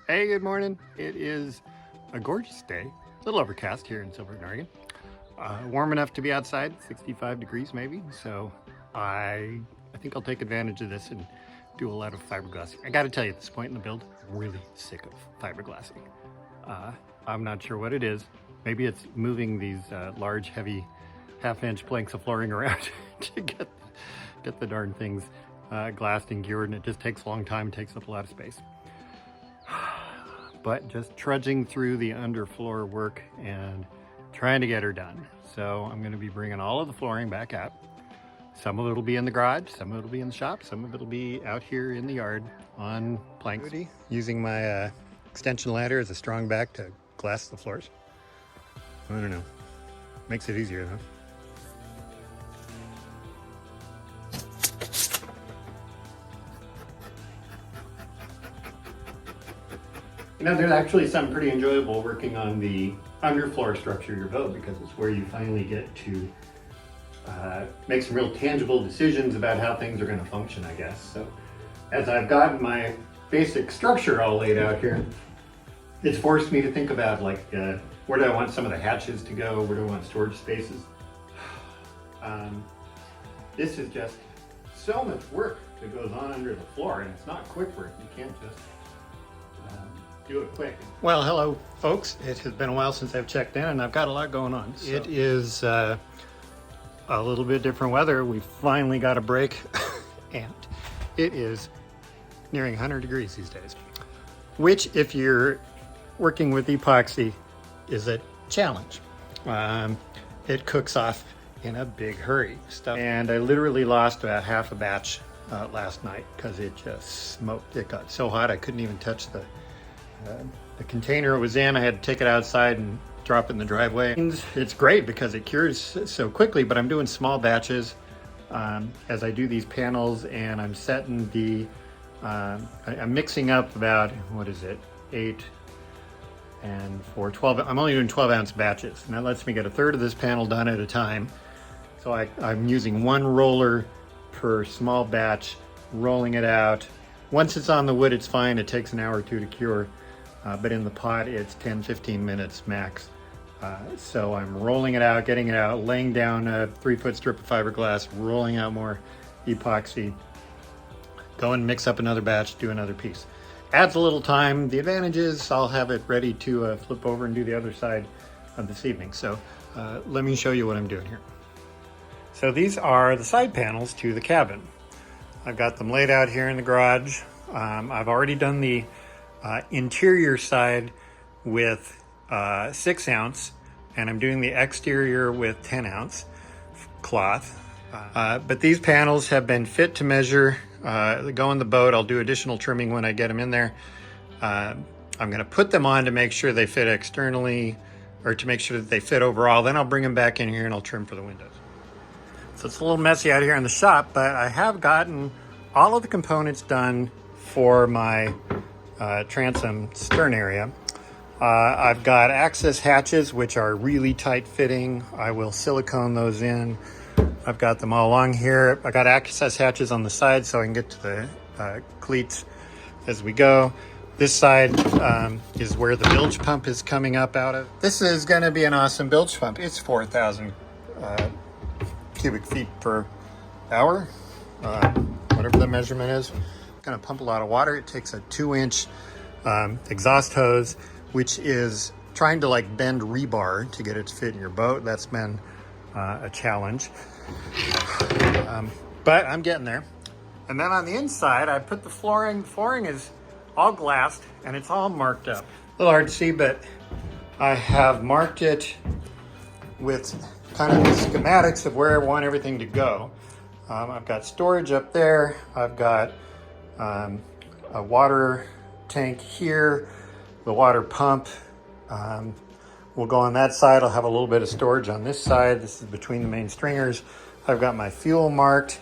Hey, good morning. It is a gorgeous day. A little overcast here in Silverton, Oregon. Warm enough to be outside, 65 degrees maybe. So I think I'll take advantage of this and do a lot of fiberglassing. I gotta tell you, at this point in the build, I'm really sick of fiberglassing. I'm not sure what it is. Maybe it's moving these large, heavy half-inch planks of flooring around to get the darn things glassed and cured, and it just takes a long time, takes up a lot of space. But just trudging through the underfloor work and trying to get her done. So I'm going to be bringing all of the flooring back out. Some of it will be in the garage, some of it will be in the shop, some of it will be out here in the yard on planks. Using my extension ladder as a strong back to glass the floors. I don't know. Makes it easier though. You know, there's actually something pretty enjoyable working on the underfloor structure of your boat, because it's where you finally get to make some real tangible decisions about how things are going to function, I guess. So as I've gotten my basic structure all laid out here, it's forced me to think about like where do I want some of the hatches to go, where do I want storage spaces. This is just so much work that goes on under the floor, and it's not quick work. You can't just do it quick. Well, hello folks. It has been a while since I've checked in, and I've got a lot going on. So. It is a little bit different weather. We finally got a break and it is nearing 100 degrees these days, which if you're working with epoxy is a challenge. It cooks off in a big hurry stuff. And I literally lost about half a batch last night because it just smoked. It got so hot I couldn't even touch the container it was in. I had to take it outside and drop it in the driveway. It's great because it cures so quickly, but I'm doing small batches as I do these panels, and I'm setting the, I'm mixing up about, what is it, 8 and 4, 12, I'm only doing 12-ounce batches, and that lets me get a third of this panel done at a time. So I'm using one roller per small batch, rolling it out. Once it's on the wood, it's fine. It takes an hour or two to cure. But in the pot, it's 10-15 minutes max. So I'm rolling it out, getting it out, laying down a 3-foot strip of fiberglass, rolling out more epoxy, go and mix up another batch, do another piece. Adds a little time. The advantage is I'll have it ready to flip over and do the other side of this evening. So let me show you what I'm doing here. So these are the side panels to the cabin. I've got them laid out here in the garage. I've already done the interior side with 6-ounce, and I'm doing the exterior with 10-ounce cloth. But these panels have been fit to measure. They go in the boat. I'll do additional trimming when I get them in there. I'm going to put them on to make sure they fit externally, or to make sure that they fit overall. Then I'll bring them back in here and I'll trim for the windows. So it's a little messy out here in the shop, but I have gotten all of the components done for my transom stern area. I've got access hatches, which are really tight fitting. I will silicone those in. I've got them all along here. I got access hatches on the side so I can get to the cleats as we go. This side is where the bilge pump is coming up out of. This is going to be an awesome bilge pump. It's 4,000 cubic feet per hour, whatever the measurement is. Going to pump a lot of water. It takes a 2-inch exhaust hose, which is trying to like bend rebar to get it to fit in your boat. That's been a challenge, but I'm getting there. And then on the inside, I put the flooring. The flooring is all glassed and it's all marked up. A little hard to see, but I have marked it with kind of the schematics of where I want everything to go. I've got storage up there. I've got a water tank here, the water pump will go on that side. I'll have a little bit of storage on this side. This is between the main stringers. I've got my fuel marked.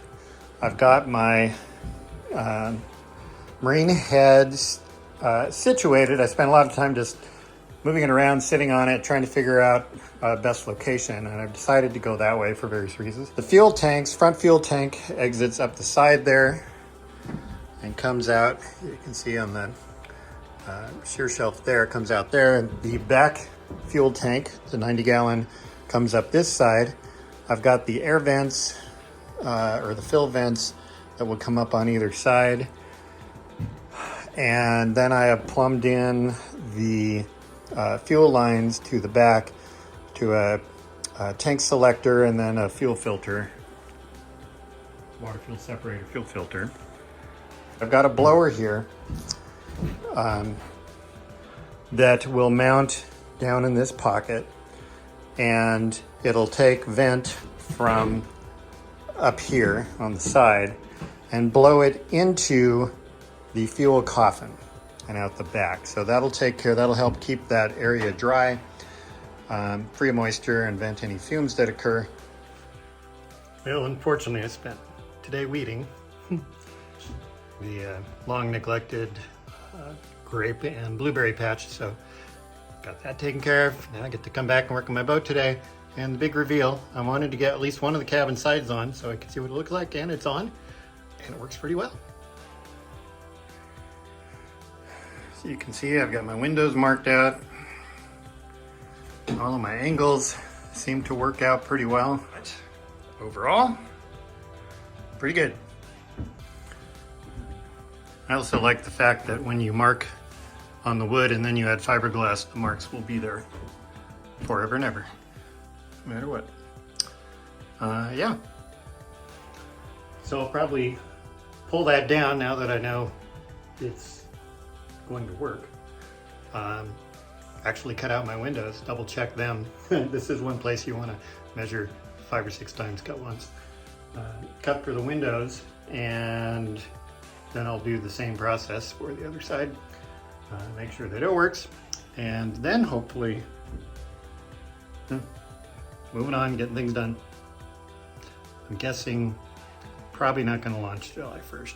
I've got my marine heads situated. I spent a lot of time just moving it around, sitting on it, trying to figure out best location, and I've decided to go that way for various reasons. The fuel tanks, front fuel tank exits up the side there and comes out, you can see on the shear shelf there comes out there, and the back fuel tank, the 90-gallon, comes up this side. I've got the air vents or the fill vents that will come up on either side, and then I have plumbed in the fuel lines to the back to a tank selector and then a fuel filter, water fuel separator fuel filter. I've got a blower here that will mount down in this pocket, and it'll take vent from up here on the side and blow it into the fuel coffin and out the back. So that'll take care, that'll help keep that area dry, free of moisture, and vent any fumes that occur. Well, unfortunately, I spent today weeding the long neglected grape and blueberry patch, so got that taken care of. Now I get to come back and work on my boat today. And the big reveal, I wanted to get at least one of the cabin sides on so I could see what it looks like, and it's on, and it works pretty well. So you can see I've got my windows marked out. All of my angles seem to work out pretty well. But overall, pretty good. I also like the fact that when you mark on the wood and then you add fiberglass, the marks will be there forever and ever, no matter what. Yeah. So I'll probably pull that down now that I know it's going to work. Actually cut out my windows, double check them. This is one place you want to measure 5 or 6 times, cut once. Cut for the windows, and then I'll do the same process for the other side. Make sure that it works, and then hopefully moving on, getting things done. I'm guessing probably not going to launch July 1st.